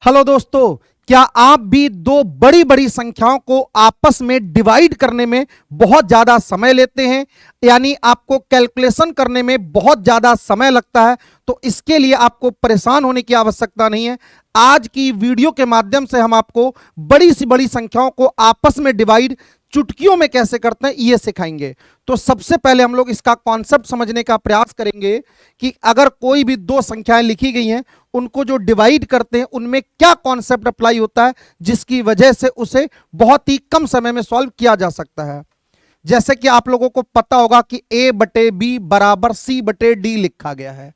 Hello दोस्तों, क्या आप भी दो बड़ी बड़ी संख्याओं को आपस में डिवाइड करने में बहुत ज्यादा समय लेते हैं, यानी आपको कैलकुलेशन करने में बहुत ज्यादा समय लगता है? तो इसके लिए आपको परेशान होने की आवश्यकता नहीं है। आज की वीडियो के माध्यम से हम आपको बड़ी सी बड़ी संख्याओं को आपस में डिवाइड चुटकियों में कैसे करते हैं ये सिखाएंगे। तो सबसे पहले हम लोग इसका कॉन्सेप्ट समझने का प्रयास करेंगे कि अगर कोई भी दो संख्याएं लिखी गई हैं, उनको जो डिवाइड करते हैं उनमें क्या कॉन्सेप्ट अप्लाई होता है जिसकी वजह से उसे बहुत ही कम समय में सॉल्व किया जा सकता है। जैसे कि आप लोगों को पता होगा कि a बटे बी बराबर c बटे डी लिखा गया है,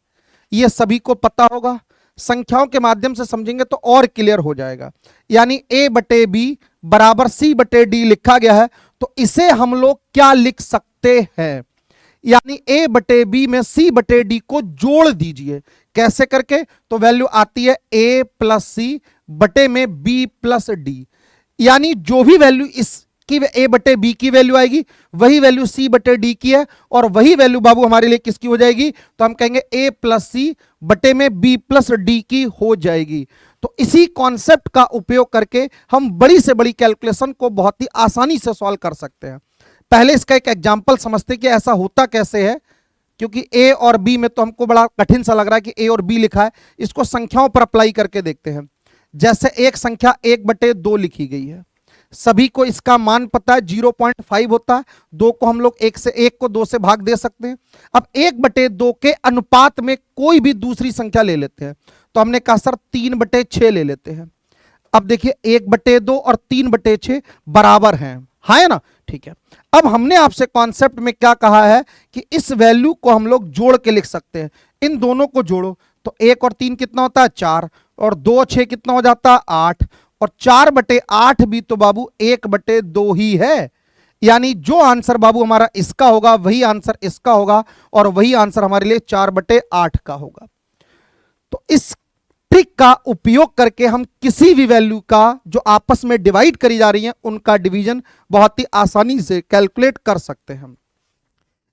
यह सभी को पता होगा। संख्याओं के माध्यम से समझेंगे तो और क्लियर हो जाएगा। यानी a बटे बी बराबर c बटे डी लिखा गया है, तो इसे हम लोग क्या लिख सकते हैं? यानी a बटे बी में c बटे डी को जोड़ दीजिए। कैसे करके? तो वैल्यू आती है a प्लस सी बटे में b प्लस डी। यानी जो भी वैल्यू इसकी a बटे बी की वैल्यू आएगी वही वैल्यू c बटे डी की है, और वही वैल्यू बाबू हमारे लिए किसकी हो जाएगी? तो हम कहेंगे a प्लस सी बटे में b प्लस डी की हो जाएगी। तो इसी कॉन्सेप्ट का उपयोग करके हम बड़ी से बड़ी कैलकुलेशन को बहुत ही आसानी से सॉल्व कर सकते हैं। पहले इसका एक एग्जांपल समझते हैं कि ऐसा होता कैसे है, क्योंकि ए और बी में तो हमको बड़ा कठिन सा लग रहा है कि ए और बी लिखा है। इसको संख्याओं पर अप्लाई करके देखते हैं। जैसे एक संख्या 1/2 लिखी गई है, सभी को इसका मान पता है 0.5 होता है। 2 को हम लोग 1 को 2 से भाग दे सकते हैं। अब 1/2 के अनुपात में कोई भी दूसरी संख्या ले लेते हैं, तो हमने कहा सर 3/6 ले लेते हैं। अब देखिए 1/2 और 3/6 बराबर हैं, हाँ है ना? ठीक है। अब हमने आपसे कॉन्सेप्ट में क्या कहा है कि इस वैल्यू को हम लोग जोड़ के लिख सकते हैं। इन दोनों को जोड़ो तो 1 और 3 कितना होता है? 4, और 2 और 6 कितना हो जाता है? 8, और 4/8 भी तो बाबू 1/2 ही है। यानी जो आंसर बाबू हमारा इसका होगा वही आंसर इसका होगा, और वही आंसर हमारे लिए 4/8 का होगा। तो इस ट्रिक का उपयोग करके हम किसी भी वैल्यू का जो आपस में डिवाइड करी जा रही है उनका डिवीजन बहुत ही आसानी से कैलकुलेट कर सकते हैं।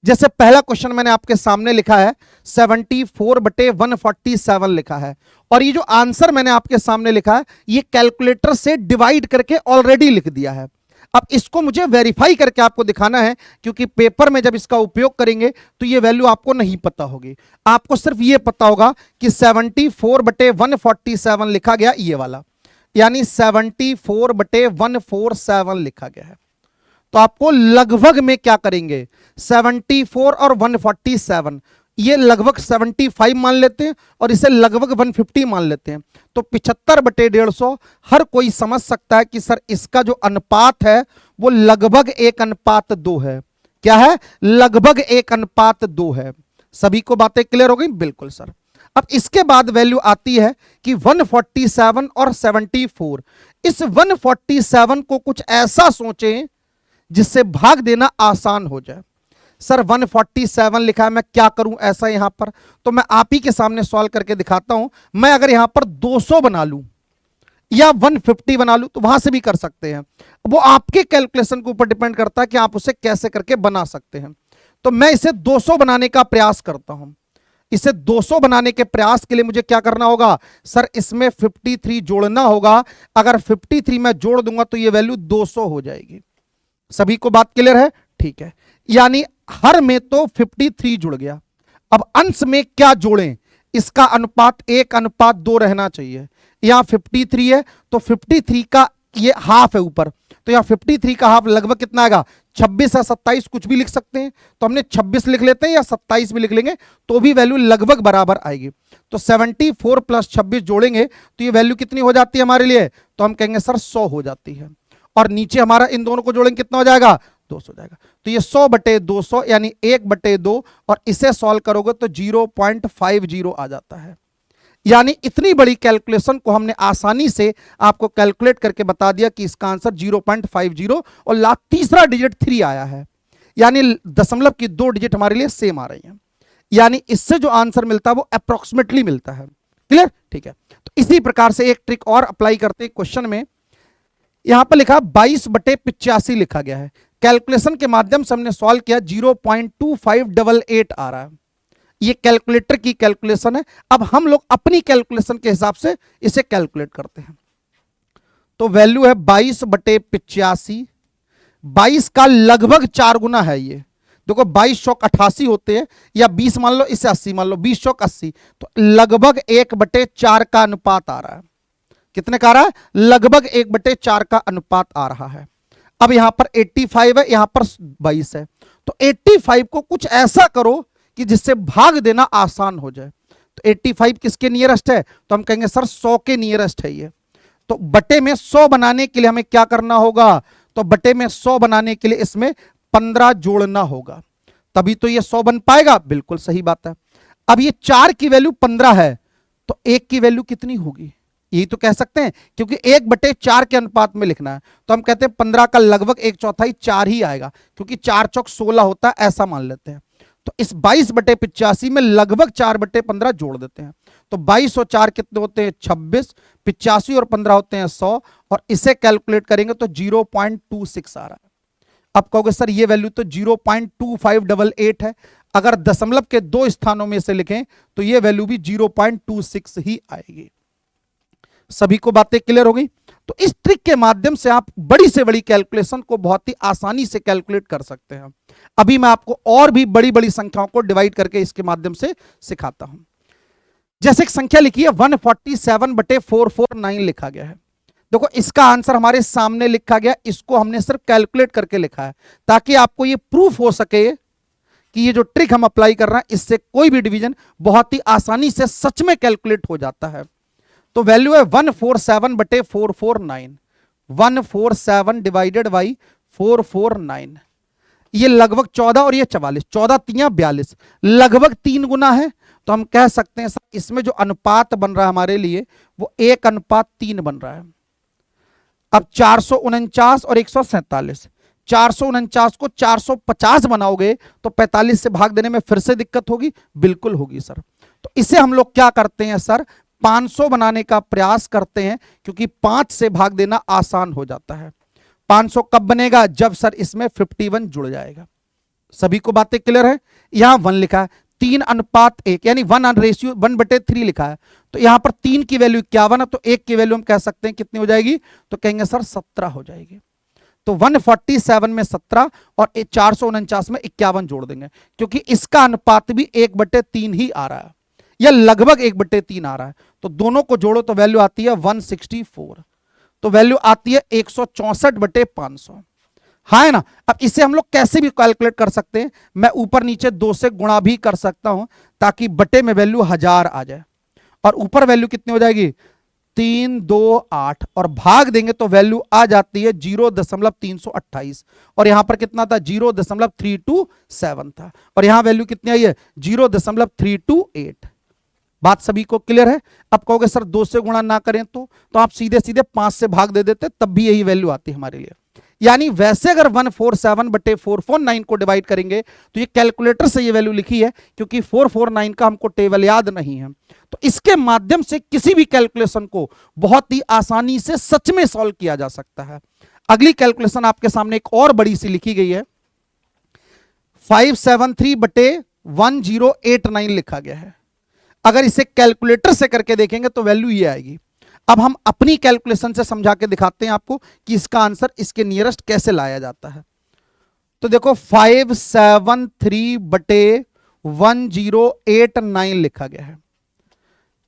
जैसे पहला क्वेश्चन मैंने आपके सामने लिखा है 74/147 लिखा है, और ये जो आंसर मैंने आपके सामने लिखा है ये कैलकुलेटर से डिवाइड करके ऑलरेडी लिख दिया है। अब इसको मुझे वेरीफाई करके आपको दिखाना है, क्योंकि पेपर में जब इसका उपयोग करेंगे तो ये वैल्यू आपको नहीं पता होगी। आपको सिर्फ ये पता होगा कि 74/147 लिखा गया, ये वाला, यानी 74/147 लिखा गया है। तो आपको लगभग में क्या करेंगे? 74 और 147, ये लगभग 75 मान लेते हैं और इसे लगभग 150 मान लेते हैं। तो 75/150 हर कोई समझ सकता है कि सर इसका जो अनुपात है वो लगभग 1:2 है। क्या है? लगभग 1:2 है। सभी को बातें क्लियर हो गई? बिल्कुल सर। अब इसके बाद वैल्यू आती है कि 147 और 74। इस 147 को कुछ ऐसा सोचें जिससे भाग देना आसान हो जाए। सर 147 लिखा है, मैं क्या करूं ऐसा यहां पर? तो मैं आप ही के सामने सॉल्व करके दिखाता हूं। मैं अगर यहां पर 200 बना लूं या 150 बना लूं तो वहां से भी कर सकते हैं। वो आपके कैलकुलेशन के ऊपर डिपेंड करता है कि आप उसे कैसे करके बना सकते हैं। तो मैं इसे 200 बनाने का प्रयास करता हूं। इसे 200 बनाने के प्रयास के लिए मुझे क्या करना होगा? सर इसमें 53 जोड़ना होगा। अगर 53 मैं जोड़ दूंगा तो ये वैल्यू 200 हो जाएगी। सभी को बात क्लियर है? ठीक है। यानी हर में तो 53 जुड़ गया। अब अंश में क्या जोड़ें? इसका अनुपात 1:2 रहना चाहिए। यहां 53 है तो 53 का ये हाफ है ऊपर, तो यहां 53 का हाफ लगभग कितना आएगा? 26 या 27 कुछ भी लिख सकते हैं। तो हमने 26 लिख लेते हैं या 27 भी लिख लेंगे तो भी वैल्यू लगभग बराबर आएगी। तो 74 + 26 जोड़ेंगे तो ये वैल्यू कितनी हो जाती है हमारे लिए? तो हम कहेंगे सर 100 हो जाती है। और नीचे हमारा इन दोनों को जोड़ेंगे कितना हो जाएगा? 200 जाएगा। तो ये 100/200 यानी 1/2, और इसे सॉल्व करोगे तो 0.50 आ जाता है। यानी इतनी बड़ी कैलकुलेशन को हमने आसानी से आपको कैलकुलेट करके बता दिया कि इसका आंसर 0.50, और लास्ट तीसरा डिजिट 3 आया है। यानी दशमलव की 2 डिजिट हमारे लिए सेम आ रही हैं। यानी इससे जो आंसर मिलता है वो अप्रोक्सीमेटली मिलता है। क्लियर? ठीक है। तो इसी प्रकार से एक ट्रिक और अप्लाई करते हैं क्वेश्चन में। यहां पर लिखा 22/85 लिखा गया है। कैलकुलेशन के माध्यम से हमने सॉल्व किया, 0.2588 आ रहा है। ये कैलकुलेटर की कैलकुलेशन है। अब हम लोग अपनी कैलकुलेशन के हिसाब से इसे कैलकुलेट करते हैं। तो वैल्यू है 22/85। 22 का लगभग 4 गुना है ये। देखो 22 चौक 88 होते हैं, या 20 मान लो, इसे 80 मान लो, 20 चौक 80, तो लगभग 1/4 का अनुपात आ रहा है। कितने का आ रहा है? लगभग 1/4 का अनुपात आ रहा है। अब यहां पर 85 है, यहां पर 22 है, तो 85 को कुछ ऐसा करो कि जिससे भाग देना आसान हो जाए। तो 85 किसके नियरेस्ट है? तो हम कहेंगे सर 100 के नियरेस्ट है ये। तो बटे में 100 बनाने के लिए हमें क्या करना होगा? तो बटे में 100 बनाने के लिए इसमें 15 जोड़ना होगा, तभी तो ये 100 बन पाएगा। बिल्कुल सही बात है। अब ये 4 की वैल्यू 15 है, तो 1 की वैल्यू कितनी होगी? यही तो कह सकते हैं, क्योंकि 1/4 के अनुपात में लिखना है, तो हम कहते हैं 15 का लगभग 1/4 4 ही आएगा, क्योंकि 4 चौक 16 होता है, ऐसा मान लेते हैं। तो इस 22/85 में लगभग 4/15 जोड़ देते हैं। तो 22 और 4 कितने होते हैं? 26। 85 और 15 होते हैं 100, और इसे कैलकुलेट करेंगे तो 0.26 आ रहा है। अब कहोगे सर ये वैल्यू तो 0.2588 है, अगर दशमलव के 2 स्थानों में से लिखें तो ये वैल्यू भी 0.26 ही आएगी। सभी को बातें क्लियर हो गई? तो इस ट्रिक के माध्यम से आप बड़ी से बड़ी कैलकुलेशन को बहुत ही आसानी से कैलकुलेट कर सकते हैं। अभी मैं आपको और भी बड़ी बड़ी संख्याओं को डिवाइड करके इसके माध्यम से सिखाता हूं। जैसे एक संख्या लिखी है 147/449 लिखा गया है। देखो इसका आंसर हमारे सामने लिखा गया, इसको हमने सिर्फ कैलकुलेट करके लिखा है, ताकि आपको ये प्रूफ हो सके कि ये जो ट्रिक हम अप्लाई कर रहे हैं इससे कोई भी डिवीजन बहुत ही आसानी से सच में कैलकुलेट हो जाता है। तो वैल्यू है 147/449। 147 डिवाइडेड बाई 449, ये लगभग 14 और ये 44, 14 3 42, लगभग 3 गुना है। तो हम कह सकते हैं सर इसमें जो अनुपात बन रहा है हमारे लिए वो 1:3 बन रहा है। अब 449 और 147, 449 को 450 बनाओगे तो 45 से भाग देने में फिर से दिक्कत होगी? बिल्कुल होगी सर। तो इसे हम लोग क्या करते हैं सर? 500 बनाने का प्रयास करते हैं, क्योंकि 5 से भाग देना आसान हो जाता है। 500 कब बनेगा? जब सर इसमें 51 जुड़ जाएगा। सभी को बातें क्लियर है? यहां 1 लिखा है, 3:1 यानी 1/3 लिखा है, तो यहां पर 3 की वैल्यू 51 है, तो 1 की वैल्यू हम कह सकते हैं कितनी हो जाएगी? तो कहेंगे सर 17 हो जाएगी। तो 147 में 17 और 449 में 51 जोड़ देंगे, क्योंकि इसका अनुपात भी 1/3 ही आ रहा है, या लगभग 1/3 आ रहा है। तो दोनों को जोड़ो तो वैल्यू आती है 164, तो वैल्यू आती है 164/500। हाँ है ना? अब इसे हम लोग कैसे भी कैलकुलेट कर सकते हैं, मैं ऊपर नीचे 2 से गुणा भी कर सकता हूं, ताकि बटे में वैल्यू 1000 आ जाए, और ऊपर वैल्यू कितनी हो जाएगी? 328, और भाग देंगे तो वैल्यू आ जाती है 0.328, और यहां पर कितना था? 0.327 था, और यहां वैल्यू कितनी आई है? 0.328। बात सभी को क्लियर है? अब कहोगे सर 2 से गुणा ना करें तो आप सीधे सीधे 5 से भाग दे देते, तब भी यही वैल्यू आती है हमारे लिए। यानी वैसे अगर 147/449 को डिवाइड करेंगे तो ये कैलकुलेटर से ये वैल्यू लिखी है, क्योंकि 449 का हमको टेबल याद नहीं है। तो इसके माध्यम से किसी भी कैलकुलेशन को बहुत ही आसानी से सच में सॉल्व किया जा सकता है। अगली कैलकुलेशन आपके सामने एक और बड़ी सी लिखी गई है, 573/1089 लिखा गया है। अगर इसे कैलकुलेटर से करके देखेंगे तो वैल्यू ये आएगी। अब हम अपनी कैलकुलेशन से समझा के दिखाते हैं आपको कि इसका आंसर इसके नियरेस्ट कैसे लाया जाता है। तो देखो 573/1089 लिखा गया है,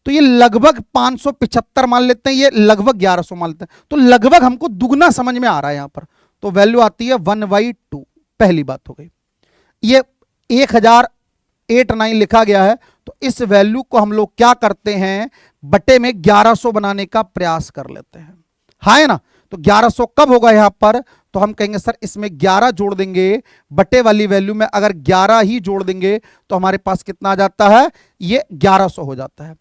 तो ये लगभग 575 मान लेते हैं, ये लगभग 1100 मान लेते हैं, तो लगभग हमको दुगना समझ में आ रहा है यहां पर। तो वैल्यू आती है 1/2। पहली बात हो गई। ये 1089 लिखा गया है, तो इस वैल्यू को हम लोग क्या करते हैं? बटे में 1100 बनाने का प्रयास कर लेते हैं। हाँ है ना? तो 1100 कब होगा यहां पर? तो हम कहेंगे सर इसमें 11 जोड़ देंगे, बटे वाली वैल्यू में अगर 11 ही जोड़ देंगे तो हमारे पास कितना आ जाता है? ये 1100 हो जाता है।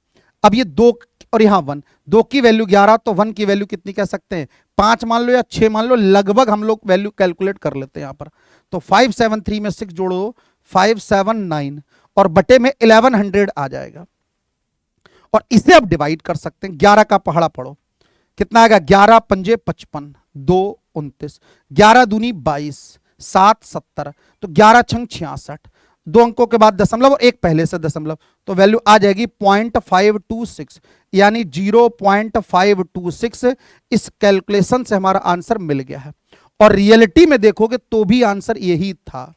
अब ये 2 और यहां 1, 2 की वैल्यू 11, तो 1 की वैल्यू कितनी कह सकते हैं? 5 मान लो या 6 मान लो, लगभग हम लोग वैल्यू कैलकुलेट कर लेते हैं यहां पर। तो 573 में 6 जोड़ो 579, और बटे में 1100 आ जाएगा, और इसे आप डिवाइड कर सकते हैं। 11 का पहाड़ा पढ़ो, कितना आएगा? 11 पंजे 55, 2 29, 11 दूनी 22, 7 70, तो 11 छंग 66, 2 अंकों के बाद दशमलव और एक पहले से दशमलव, तो वैल्यू आ जाएगी 0.526, यानी 0.526। इस कैलकुलेशन से हमारा आंसर मिल गया है। और रियलिटी में देखोगे तो भी आंसर यही था,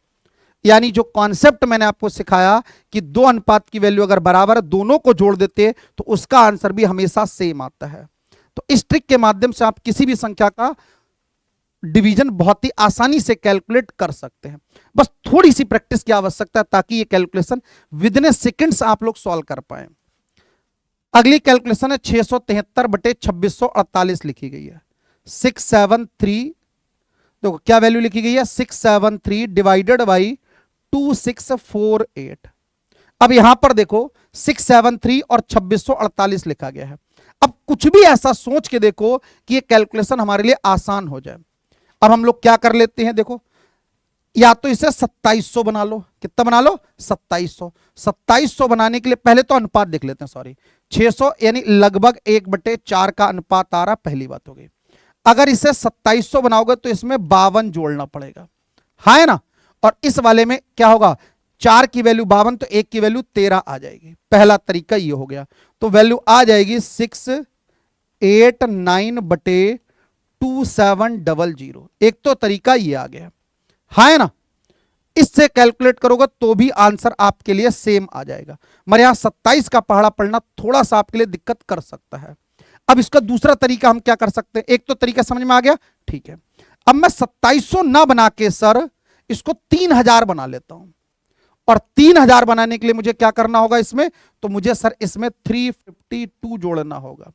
यानी जो कॉन्सेप्ट मैंने आपको सिखाया कि 2 अनुपात की वैल्यू अगर बराबर दोनों को जोड़ देते हैं तो उसका आंसर भी हमेशा सेम आता है। तो इस ट्रिक के माध्यम से आप किसी भी संख्या का डिवीजन बहुत ही आसानी से कैलकुलेट कर सकते हैं। बस थोड़ी सी प्रैक्टिस की आवश्यकता है ताकि ये कैलकुलेशन विद इन सेकंड्स आप लोग सॉल्व कर पाए। अगली कैलकुलेशन है 673/2648 लिखी गई है। 673, देखो क्या वैल्यू लिखी गई है, 673 डिवाइडेड बाई 2648। अब यहां पर देखो 673 और 2648 लिखा गया है। अब कुछ भी ऐसा सोच के देखो कि ये कैलकुलेशन हमारे लिए आसान हो जाए। अब हम लोग क्या कर लेते हैं, देखो या तो इसे 2700 बना लो। कितना बना लो, 2700। 2700 बनाने के लिए पहले तो अनुपात देख लेते हैं, सॉरी 600 यानी लगभग 1/4 का अनुपात आ रहा, पहली बात हो गई। अगर इसे 2700 बनाओगे तो इसमें 52 जोड़ना पड़ेगा, हाँ है ना। और इस वाले में क्या होगा, 4 की वैल्यू 52 तो 1 की वैल्यू 13 आ जाएगी। पहला तरीका ये हो गया, तो वैल्यू आ जाएगी 689/2700। एक तो तरीका ये आ गया, हाँ है ना। इससे कैलकुलेट करोगे तो भी आंसर आपके लिए सेम आ जाएगा, मगर यहां 27 का पहाड़ा पढ़ना थोड़ा सा आपके लिए दिक्कत कर सकता है। अब इसका दूसरा तरीका हम क्या कर सकते हैं, एक तो तरीका समझ में आ गया, ठीक है। अब मैं 2700 ना बना के सर इसको 3000 बना लेता हूं, और 3000 बनाने के लिए मुझे क्या करना होगा इसमें, तो मुझे सर इसमें 352 जोड़ना होगा,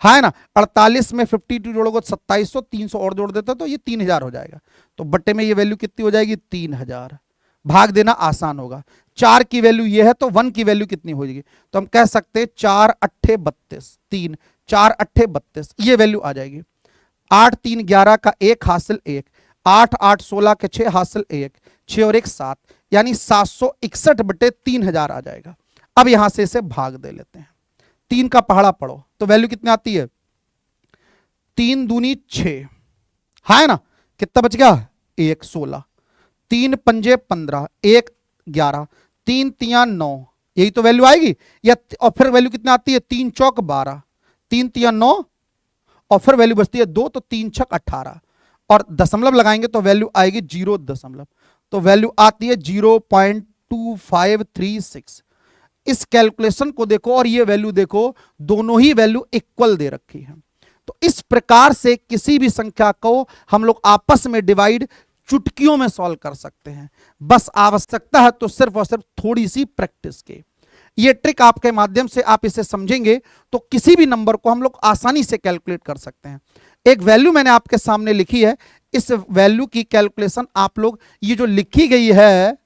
हाँ है ना। 48 में 52 जोड़ोगे 2700, 300 और जोड़ देता तो ये 3000 हो जाएगा। तो बट्टे में ये वैल्यू कितनी हो जाएगी, 3000। भाग देना आसान होगा। 4 की वैल्यू ये है तो 1 की वैल्यू कितनी हो जाएगी, तो हम कह सकते हैं 4 8 32, 3 4 8 32, ये वैल्यू आ जाएगी। 8 3 11 का 1 हासिल 1, 8 8 16 के 6 हासिल 1, 6 और 1 7, यानी 761/3000 आ जाएगा। अब यहां से इसे भाग दे लेते हैं, 3 का पहाड़ा पढ़ो तो वैल्यू कितनी आती है, 3 दूनी 6, हाँ है ना। कितना बच गया, 1 16, 3 पंजे 15, 1 11, 3 तिया 9, यही तो वैल्यू आएगी। या और फिर वैल्यू कितनी आती है, 3 चौक 12, 3 तिया 9, और फिर वैल्यू बचती है 2, तो 3 छक 18, और दशमलव लगाएंगे तो वैल्यू आएगी 0 दशमलव, तो वैल्यू आती है 0.2536। इस कैलकुलेशन को देखो और ये वैल्यू देखो, दोनों ही वैल्यू इक्वल दे रखी है। तो इस प्रकार से किसी भी संख्या को हम लोग आपस में डिवाइड चुटकियों में सॉल्व कर सकते हैं। बस आवश्यकता है तो सिर्फ और सिर्फ थोड़ी सी प्रैक्टिस की। ये ट्रिक आपके माध्यम से आप इसे समझेंगे तो किसी भी नंबर को हम लोग आसानी से कैलकुलेट कर सकते हैं। एक वैल्यू मैंने आपके सामने लिखी है, इस वैल्यू की कैलकुलेशन आप लोग, ये जो लिखी गई है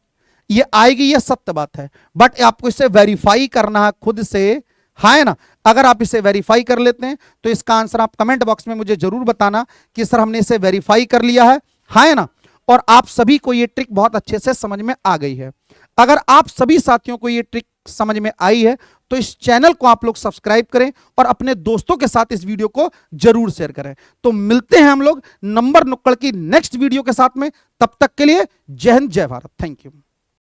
ये आएगी, ये सत्य बात है, बट आपको इसे वेरीफाई करना है खुद से, हाँ है ना। अगर आप इसे वेरीफाई कर लेते हैं तो इसका आंसर आप कमेंट बॉक्स में मुझे जरूर बताना कि सर हमने इसे वेरीफाई कर लिया है, हाँ है ना। और आप सभी को ये ट्रिक बहुत अच्छे से समझ में आ गई है। अगर आप सभी साथियों को ये ट्रिक समझ में आई है तो इस चैनल को आप लोग सब्सक्राइब करें और अपने दोस्तों के साथ इस वीडियो को जरूर शेयर करें। तो मिलते हैं हम लोग नंबर नुक्कड़ की नेक्स्ट वीडियो के साथ में, तब तक के लिए जय हिंद जय भारत, थैंक यू।